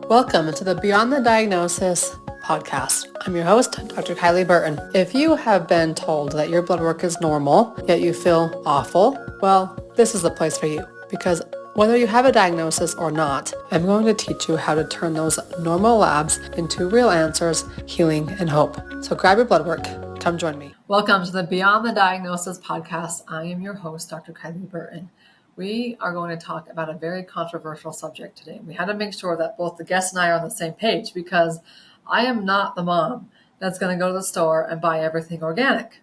Welcome to the Beyond the Diagnosis podcast. I'm your host, Dr. Kylie Burton. If you have been told that your blood work is normal, yet you feel awful, well, this is the place for you, because whether you have a diagnosis or not, I'm going to teach you how to turn those normal labs into real answers, healing, and hope. So grab your blood work. Come join me. Welcome to the Beyond the Diagnosis podcast. I am your host, Dr. Kylie Burton. We are going to talk about a very controversial subject today. We had to make sure that both the guest and I are on the same page because I am not the mom that's going to go to the store and buy everything organic.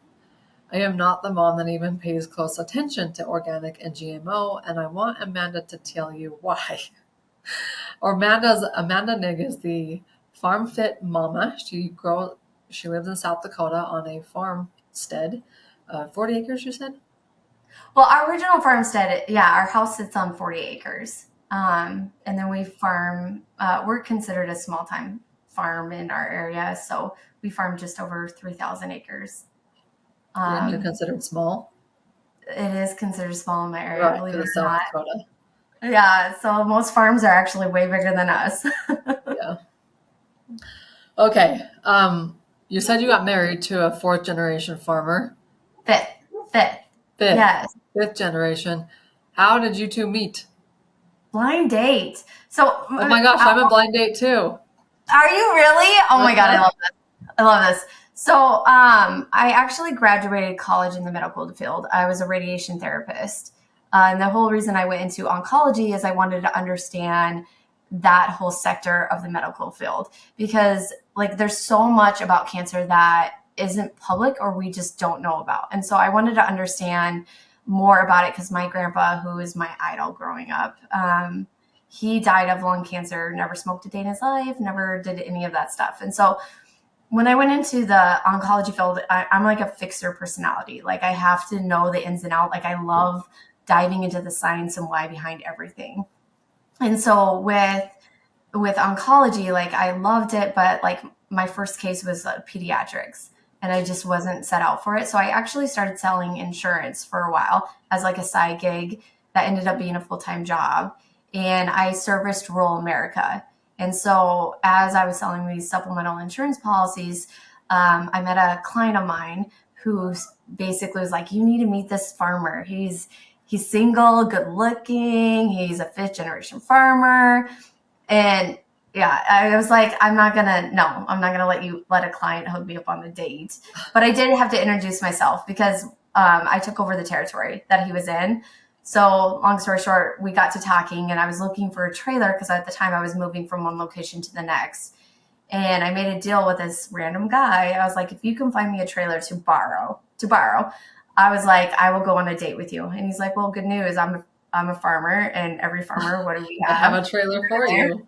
I am not the mom that even pays close attention to organic and GMO, and I want Amanda to tell you why. Amanda Nigg is the Farm Fit Momma. She lives in South Dakota on a farmstead, 40 acres, you said? Well, our original farmstead, our house sits on 40 acres. And then we farm, we're considered a small time farm in our area. So we farm just over 3,000 acres. You're considered small? It is considered small in my area, Right, believe it or South not. Dakota. Yeah, so most farms are actually way bigger than us. Yeah. Okay. You said you got married to a fourth generation farmer. Fifth. Yes. Fifth generation. How did you two meet? Blind date. So, oh my gosh, I'm a blind date too. Are you really? Oh my God, I love this. So, I actually graduated college in the medical field. I was a radiation therapist. And the whole reason I went into oncology is I wanted to understand that whole sector of the medical field because there's so much about cancer that isn't public or we just don't know about. And so I wanted to understand more about it because my grandpa, who is my idol growing up, he died of lung cancer, never smoked a day in his life, never did any of that stuff. And so when I went into the oncology field, I'm like a fixer personality. I have to know the ins and outs. I love diving into the science and why behind everything. And so with oncology, I loved it, but my first case was pediatrics. And I just wasn't set out for it. So I actually started selling insurance for a while as a side gig that ended up being a full-time job. And I serviced rural America. And so as I was selling these supplemental insurance policies, I met a client of mine who basically was like, you need to meet this farmer. He's single, good looking. He's a fifth generation farmer. And yeah, I was like, I'm not going to let a client hook me up on the date. But I did have to introduce myself because I took over the territory that he was in. So long story short, we got to talking and I was looking for a trailer because at the time I was moving from one location to the next. And I made a deal with this random guy. I was like, if you can find me a trailer to borrow, I was like, I will go on a date with you. And he's like, well, good news. I'm a farmer, and every farmer, what do we have? I have a trailer for you.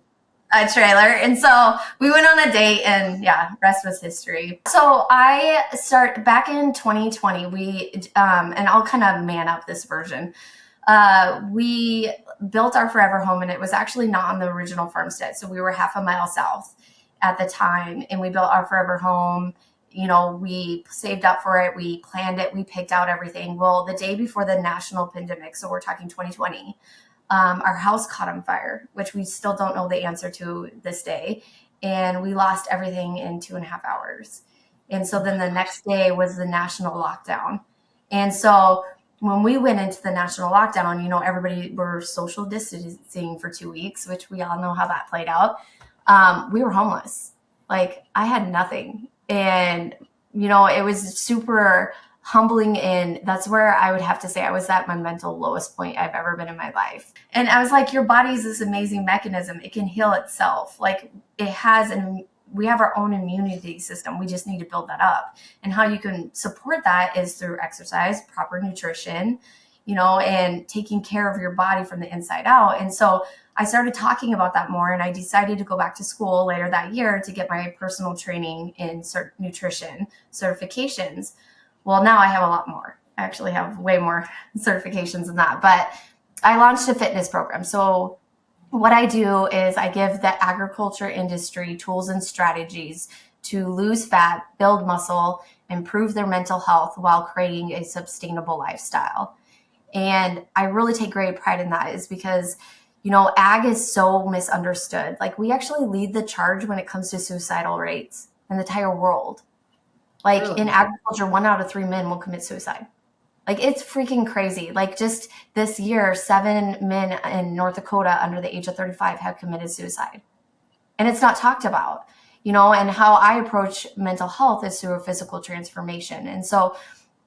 A trailer. And so we went on a date and rest was history. So I start back in 2020, and I'll kind of man up this version. We built our forever home and it was actually not on the original farmstead. So we were half a mile south at the time and we built our forever home. We saved up for it. We planned it. We picked out everything. Well, the day before the national pandemic, so we're talking 2020, our house caught on fire, which we still don't know the answer to this day. And we lost everything in 2.5 hours. And so then the next day was the national lockdown. And so when we went into the national lockdown, everybody were social distancing for 2 weeks, which we all know how that played out. We were homeless. I had nothing. And, it was super humbling. And that's where I would have to say I was at my mental lowest point I've ever been in my life. And I was like, your body is this amazing mechanism. It can heal itself. It has, and we have our own immunity system. We just need to build that up. And how you can support that is through exercise, proper nutrition, and taking care of your body from the inside out. And so I started talking about that more, and I decided to go back to school later that year to get my personal training in nutrition certifications. Well, now I have a lot more. I actually have way more certifications than that, but I launched a fitness program. So what I do is I give the agriculture industry tools and strategies to lose fat, build muscle, improve their mental health while creating a sustainable lifestyle. And I really take great pride in that is because, Ag is so misunderstood. Like, we actually lead the charge when it comes to suicidal rates in the entire world. Like, Really? in agriculture, 1 out of 3 men will commit suicide. Like, it's freaking crazy. Like, just this year, 7 men in North Dakota under the age of 35 have committed suicide. And it's not talked about, and how I approach mental health is through a physical transformation. And so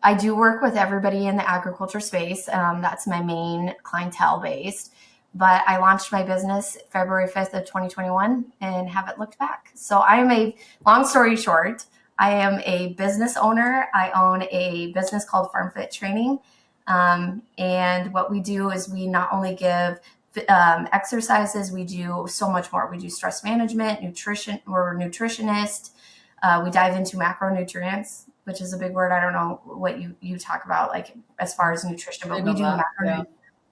I do work with everybody in the agriculture space. That's my main clientele base. But I launched my business February 5th of 2021 and haven't looked back. So long story short, I am a business owner. I own a business called Farm Fit Training. And what we do is we not only give exercises, we do so much more. We do stress management, nutrition. We're a nutritionist. We dive into macronutrients, which is a big word. I don't know what you talk about, like as far as nutrition, but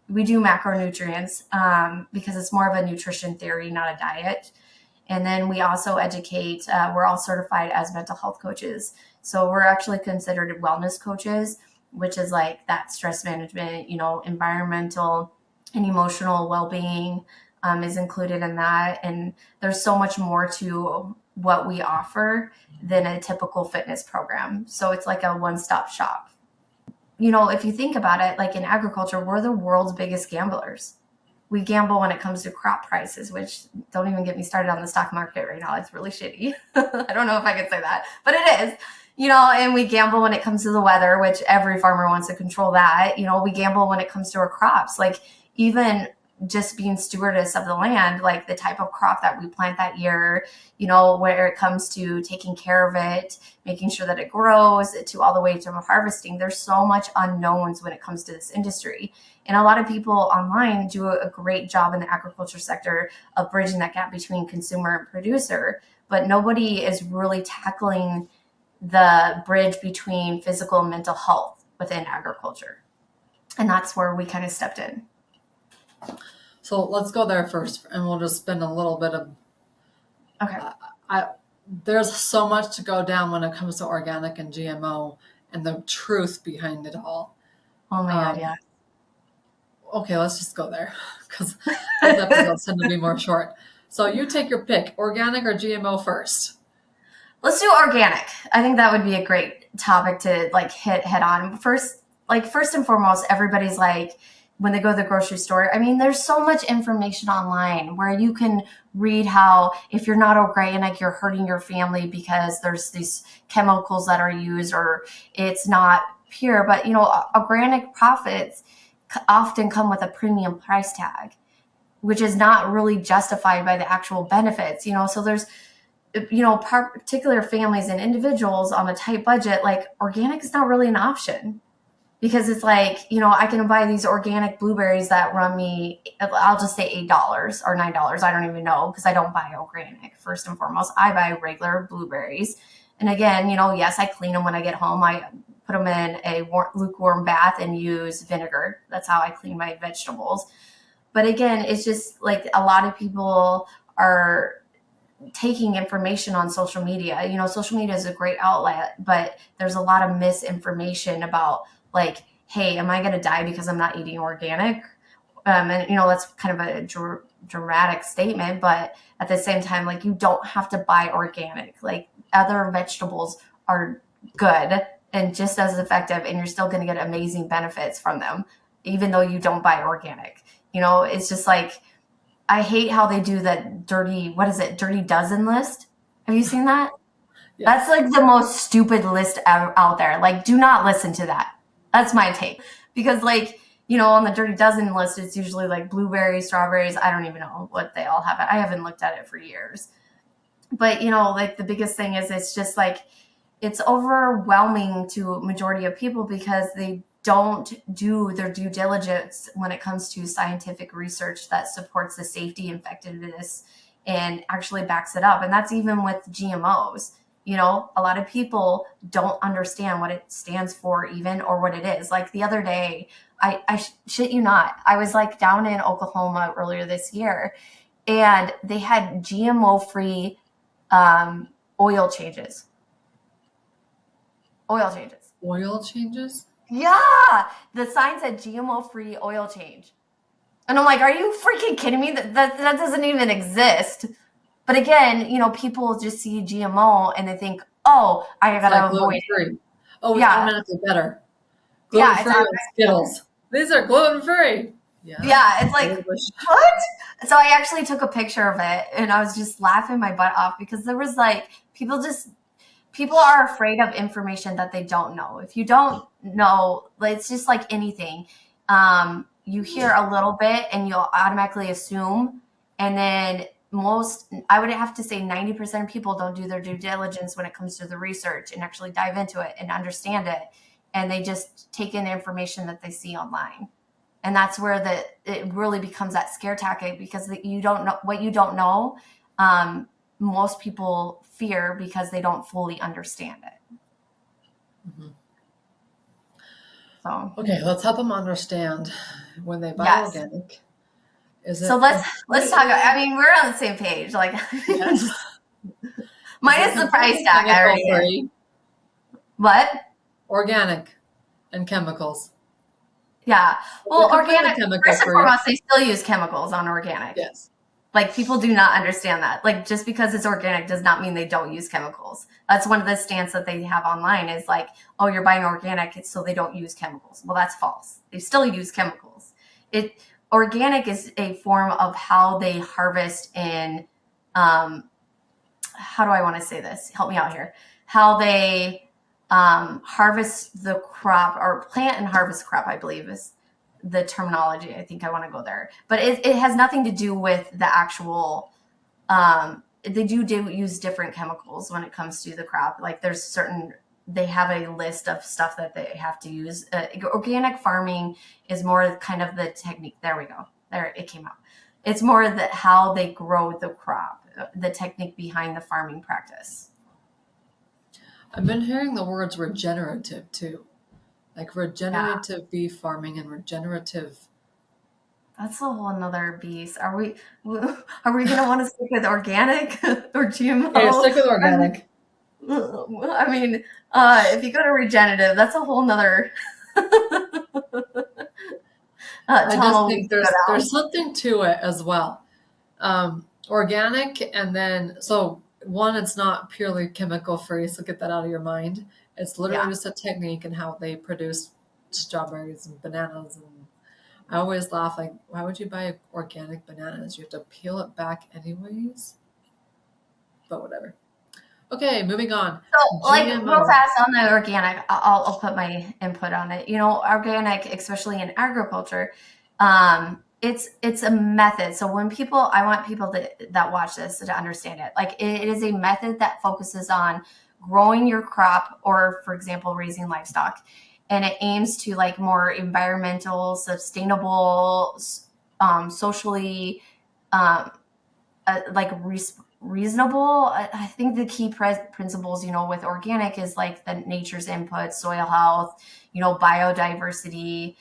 we do macronutrients because it's more of a nutrition theory, not a diet. And then we also educate. We're all certified as mental health coaches, so we're actually considered wellness coaches, which is like that stress management, environmental and emotional well-being is included in that. And there's so much more to what we offer than a typical fitness program. So it's like a one-stop shop. If you think about it, like in agriculture, we're the world's biggest gamblers. We gamble when it comes to crop prices, which don't even get me started on the stock market right now. It's really shitty. I don't know if I could say that, but it is. And we gamble when it comes to the weather, which every farmer wants to control that. We gamble when it comes to our crops. Like, even just being stewardess of the land, like the type of crop that we plant that year, where it comes to taking care of it, making sure that it grows, to all the way to harvesting. There's so much unknowns when it comes to this industry. And a lot of people online do a great job in the agriculture sector of bridging that gap between consumer and producer, but nobody is really tackling the bridge between physical and mental health within agriculture. And that's where we kind of stepped in. So let's go there first, and we'll just spend a little bit of. Okay. There's so much to go down when it comes to organic and GMO and the truth behind it all. Oh my God, yeah. Okay, let's just go there because those episodes tend to be more short. So you take your pick, organic or GMO first. Let's do organic. I think that would be a great topic to like hit head on. First and foremost, everybody's like, when they go to the grocery store, I mean, there's so much information online where you can read how if you're not organic, you're hurting your family because there's these chemicals that are used or it's not pure. But, organic profits often come with a premium price tag, which is not really justified by the actual benefits, so there's, particular families and individuals on a tight budget, like organic is not really an option. Because it's like, I can buy these organic blueberries that run me, I'll just say $8 or $9. I don't even know, because I don't buy organic. First and foremost, I buy regular blueberries. And again, yes, I clean them when I get home. I put them in a lukewarm bath and use vinegar. That's how I clean my vegetables. But again, it's just like a lot of people are taking information on social media. Social media is a great outlet, but there's a lot of misinformation about like, hey, am I going to die because I'm not eating organic? And, that's kind of a dramatic statement, but at the same time, like, you don't have to buy organic. Like, other vegetables are good and just as effective, and you're still going to get amazing benefits from them, even though you don't buy organic. It's just like, I hate how they do that dirty dozen list. Have you seen that? Yes. That's like the most stupid list out there. Like, do not listen to that. That's my take. Because like, on the dirty dozen list, it's usually like blueberries, strawberries. I don't even know what they all have. I haven't looked at it for years. But, like the biggest thing is it's just like, it's overwhelming to a majority of people because they don't do their due diligence when it comes to scientific research that supports the safety, effectiveness, and actually backs it up. And that's even with GMOs. A lot of people don't understand what it stands for even, or what it is. Like the other day, I shit you not, I was like down in Oklahoma earlier this year, and they had GMO-free oil changes. Oil changes? Oil changes? Yeah. The sign said GMO-free oil change. And I'm like, are you freaking kidding me? That doesn't even exist. But again, people just see GMO and they think, oh, I It's like gotta avoid it. gluten-free. Oh, it's Yeah. automatically better. Yeah, it's Gluten-free on Skittles. These are gluten-free. yeah, it's like, I wish. what? So I actually took a picture of it and I was just laughing my butt off because there was like, people are afraid of information that they don't know. If you don't know, it's just like anything. You hear a little bit and you'll automatically assume. And then I would have to say 90% of people don't do their due diligence when it comes to the research and actually dive into it and understand it. And they just take in information that they see online. And that's where it really becomes that scare tactic because you don't know what you don't know. Most people fear because they don't fully understand it. Mm-hmm. So okay, let's help them understand when they buy organic. So let's talk. I mean, we're on the same page. Like, yes. minus the price tag. I already free? What? Organic and chemicals. Yeah. Well, organic. First and free. foremost, they still use chemicals on organic. Yes. Like people do not understand that. Like just because it's organic does not mean they don't use chemicals. That's one of the stance that they have online is like, oh, you're buying organic, so they don't use chemicals. Well, that's false. They still use chemicals. Organic is a form of how they harvest in, how do I want to say this? Help me out here. How they harvest the crop or plant and harvest crop, I believe is the terminology. I think I want to go there, but it has nothing to do with the actual, they do use different chemicals when it comes to the crop. Like they have a list of stuff that they have to use. Organic farming is more kind of the technique. There we go. There it came out. It's more that how they grow the crop, the technique behind the farming practice. I've been hearing the words regenerative too. Like regenerative beef farming and regenerative. That's a whole another beast. Are we going to want to stick with organic or GMO? Yeah, stick with organic. I mean, if you go to regenerative, that's a whole nother I just think there's something to it as well. Organic, and then so one, it's not purely chemical free, so get that out of your mind. It's literally just a technique and how they produce strawberries and bananas. And I always laugh, like, why would you buy organic bananas? You have to peel it back anyways. But whatever. Okay, moving on. So, like, real fast on the organic, I'll put my input on it. Organic, especially in agriculture, it's a method. So I want people that watch this to understand it. Like, it is a method that focuses on growing your crop or, for example, raising livestock. And it aims to like more environmental, sustainable, socially, like reasonable. I think the key principles, with organic is like the nature's input, soil health, biodiversity.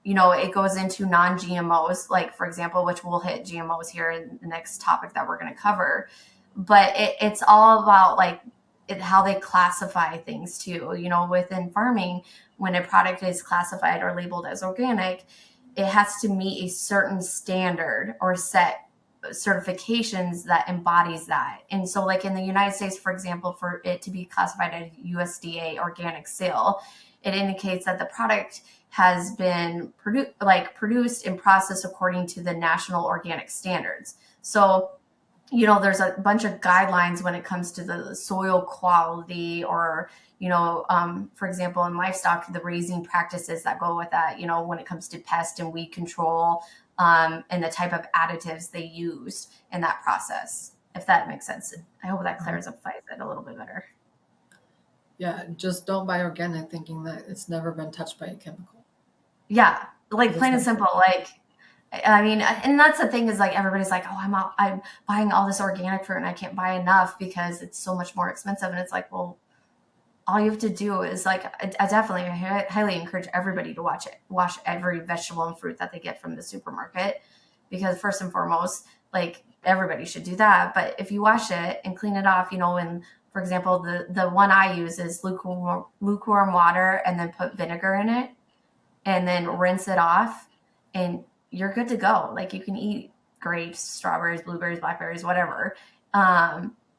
It goes into non-GMOs, like for example, which we'll hit GMOs here in the next topic that we're going to cover. But it's all about like how they classify things too. Within farming, when a product is classified or labeled as organic, it has to meet a certain standard or set certifications that embodies that. And so like in the United States, for example, for it to be classified as USDA organic sale, it indicates that the product has been produced and processed according to the national organic standards. So, there's a bunch of guidelines when it comes to the soil quality or, for example, in livestock, the raising practices that go with that, when it comes to pest and weed control, and the type of additives they use in that process, if that makes sense. I hope that clarifies it a little bit better. Yeah, just don't buy organic thinking that it's never been touched by a chemical. Yeah, like plain and simple. Like, I mean, and that's the thing is like everybody's like, oh, I'm buying all this organic fruit and I can't buy enough because it's so much more expensive. And it's like, well, all you have to do is like, I definitely highly encourage everybody to wash every vegetable and fruit that they get from the supermarket, because first and foremost, like everybody should do that. But if you wash it and clean it off, and for example, the one I use is lukewarm water and then put vinegar in it and then rinse it off. And you're good to go. Like you can eat grapes, strawberries, blueberries, blackberries, whatever.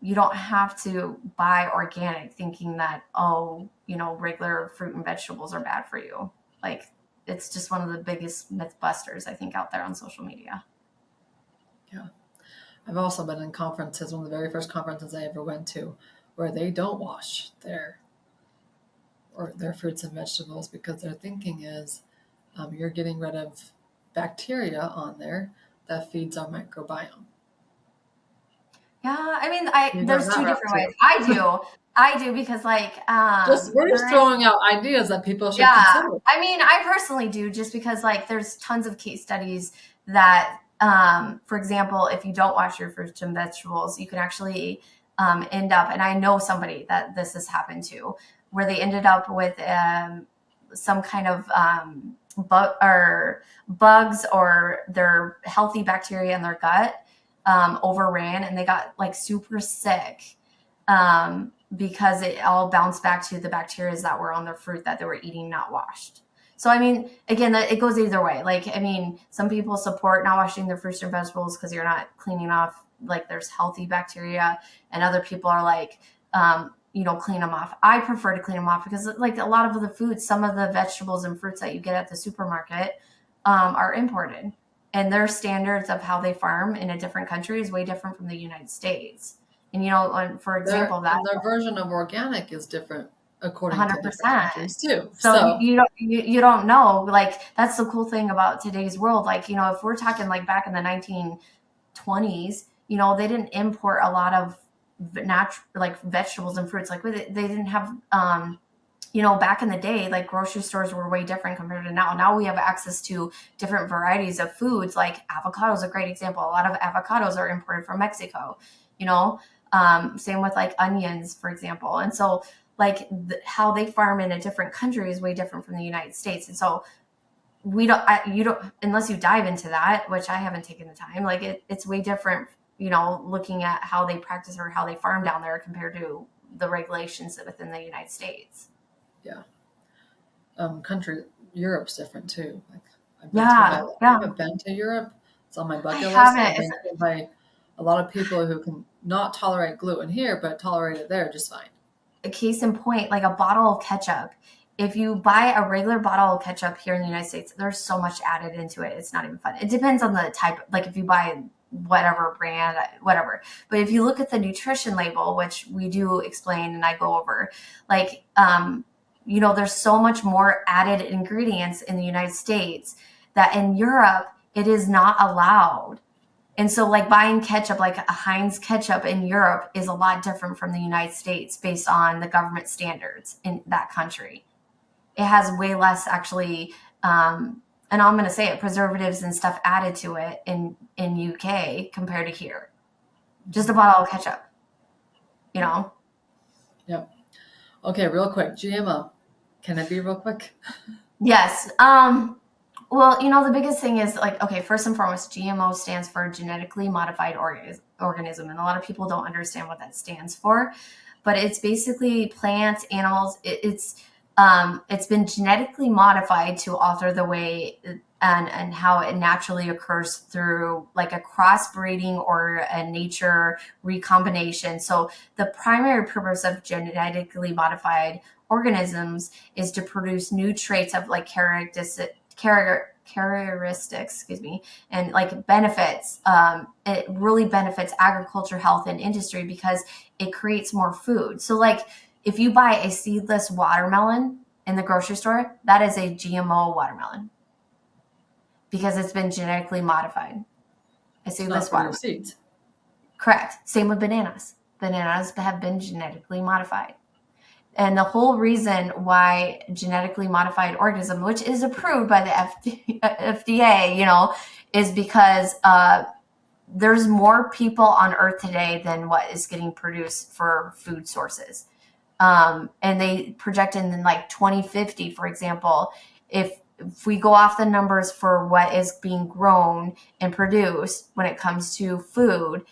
You don't have to buy organic thinking that, regular fruit and vegetables are bad for you. Like it's just one of the biggest myth busters, I think, out there on social media. Yeah. I've also been in conferences, one of the very first conferences I ever went to, where they don't wash their fruits and vegetables because their thinking is you're getting rid of bacteria on there that feeds our microbiome. Yeah, I mean, there's two different ways. I do because we're just throwing out ideas that people should consider. I mean, I personally do just because there's tons of case studies that, for example, if you don't wash your fruits and vegetables, you can actually end up, and I know somebody that this has happened to, where they ended up with some kind of bugs or their healthy bacteria in their gut overran, and they got super sick because it all bounced back to the bacteria that were on their fruit that they were eating not washed. So, I mean, again, it goes either way. Some people support not washing their fruits and vegetables because you're not cleaning off, there's healthy bacteria, and other people are clean them off. I prefer to clean them off because a lot of the foods, some of the vegetables and fruits that you get at the supermarket are imported. And their standards of how they farm in a different country is way different from the United States. And, for example, their version of organic is different according 100%. To different countries too. So you don't know. That's the cool thing about today's world. If we're talking back in the 1920s, they didn't import a lot of natural vegetables and fruits. They didn't have back in the day, grocery stores were way different compared to now. Now we have access to different varieties of foods. Avocado is a great example. A lot of avocados are imported from Mexico, same with onions, for example. And so how they farm in a different country is way different from the United States. And so you don't, unless you dive into that, which I haven't taken the time, it's way different, looking at how they practice or how they farm down there compared to the regulations within the United States. Yeah. Europe's different too. I haven't been to Europe. It's on my bucket list. I've been told by a lot of people who can not tolerate gluten here, but tolerate it there just fine. A case in point, a bottle of ketchup. If you buy a regular bottle of ketchup here in the United States, there's so much added into it. It's not even fun. It depends on the type. If you buy whatever brand, whatever. But if you look at the nutrition label, which we do explain and I go over, there's so much more added ingredients in the United States that in Europe, it is not allowed. And so buying ketchup, a Heinz ketchup in Europe is a lot different from the United States based on the government standards in that country. It has way less actually, and I'm going to say it, preservatives and stuff added to it in UK compared to here. Just a bottle of ketchup, Yep. Okay, real quick, GMO. Can it be real quick? Yes. Well, the biggest thing is first and foremost, GMO stands for genetically modified organism. And a lot of people don't understand what that stands for, but it's basically plants, animals. It's been genetically modified to alter the way and how it naturally occurs through a crossbreeding or a nature recombination. So the primary purpose of genetically modified organisms is to produce new traits of characteristics, and benefits. It really benefits agriculture, health, and industry because it creates more food. So if you buy a seedless watermelon in the grocery store, that is a GMO watermelon because it's been genetically modified. A seedless watermelon. Seeds. Correct. Same with bananas. Bananas have been genetically modified. And the whole reason why genetically modified organism, which is approved by the FDA, is because there's more people on Earth today than what is getting produced for food sources. And they project in 2050, for example, if we go off the numbers for what is being grown and produced when it comes to food,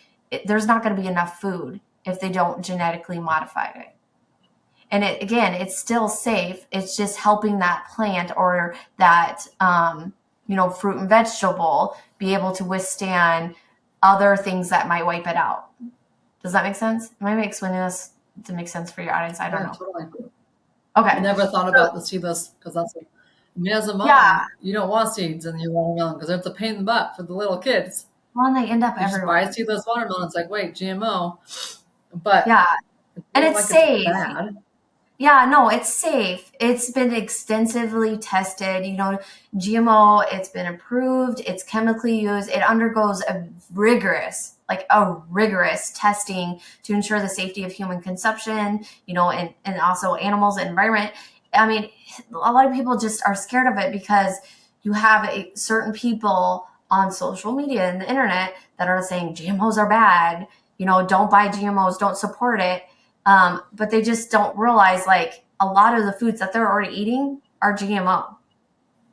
there's not going to be enough food if they don't genetically modify it. And it's still safe. It's just helping that plant or that fruit and vegetable be able to withstand other things that might wipe it out? Does that make sense? Am I explaining this to make sense for your audience? I don't know. Totally. Okay. I never thought about the seedless because that's as a mom, you don't want seeds in your watermelon because it's a pain in the butt for the little kids. Well, and they end up everywhere. You just buy seedless watermelon. It's like, wait, GMO. But and it's safe. It's bad. Yeah, no, it's safe. It's been extensively tested. GMO, it's been approved. It's chemically used. It undergoes a rigorous testing to ensure the safety of human consumption, and also animals and environment. I mean, a lot of people just are scared of it because you have certain people on social media and the internet that are saying GMOs are bad, don't buy GMOs, don't support it. But they just don't realize like a lot of the foods that they're already eating are GMO,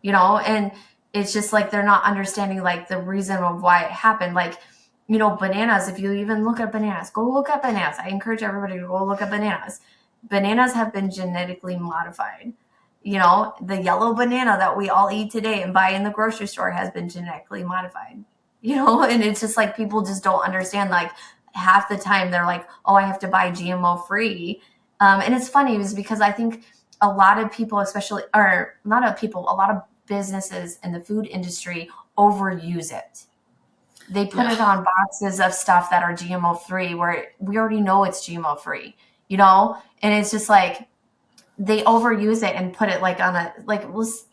and it's just like they're not understanding like the reason of why it happened. Like, bananas, if you even look at bananas, go look at bananas. I encourage everybody to go look at bananas. Bananas have been genetically modified. The yellow banana that we all eat today and buy in the grocery store has been genetically modified, and it's just like people just don't understand. Like half the time they're like, oh, I have to buy GMO free. And it's funny because I think a lot of people, a lot of businesses in the food industry overuse it. They put it on boxes of stuff that are GMO free where we already know it's GMO free, and it's just like they overuse it and put it like on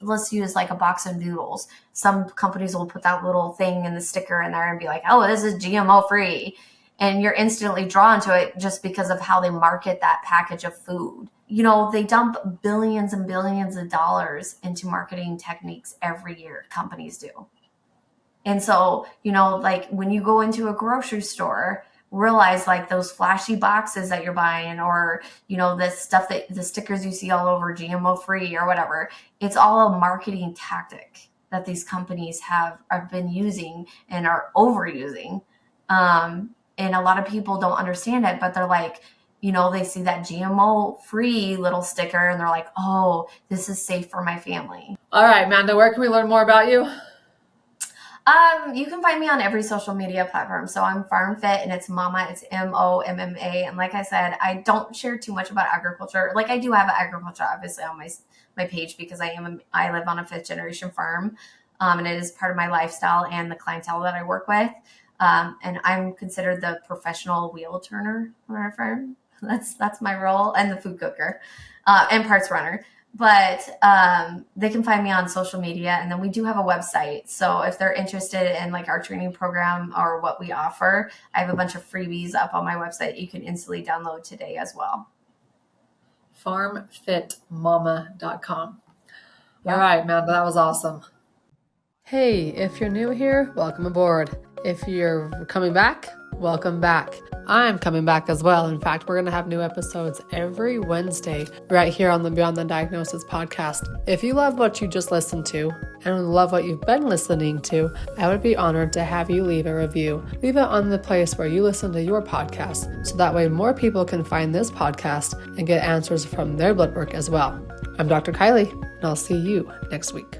let's use like a box of noodles. Some companies will put that little thing in the sticker in there and be like, oh, this is GMO free. And you're instantly drawn to it just because of how they market that package of food. They dump billions and billions of dollars into marketing techniques every year. Companies do. And so, like when you go into a grocery store, realize like those flashy boxes that you're buying or, this stuff the stickers you see all over GMO free or whatever, it's all a marketing tactic that these companies have been using and are overusing. And a lot of people don't understand it, but they're like, they see that GMO free little sticker and they're like, oh, this is safe for my family. All right, Amanda, where can we learn more about you? You can find me on every social media platform. So I'm Farm Fit and it's Momma, it's MOMMA. And like I said, I don't share too much about agriculture. Like I do have agriculture obviously on my page because I live on a 5th generation farm. And it is part of my lifestyle and the clientele that I work with. And I'm considered the professional wheel turner on our farm. That's my role, and the food cooker, and parts runner. But they can find me on social media, and then we do have a website. So if they're interested in like our training program or what we offer, I have a bunch of freebies up on my website you can instantly download today as well. FarmFitMomma.com. Yeah. All right, Amanda, that was awesome. Hey, if you're new here, welcome aboard. If you're coming back, welcome back. I'm coming back as well. In fact, we're going to have new episodes every Wednesday right here on the Beyond the Diagnosis podcast. If you love what you just listened to and love what you've been listening to, I would be honored to have you leave a review. Leave it on the place where you listen to your podcast so that way more people can find this podcast and get answers from their blood work as well. I'm Dr. Kylie, and I'll see you next week.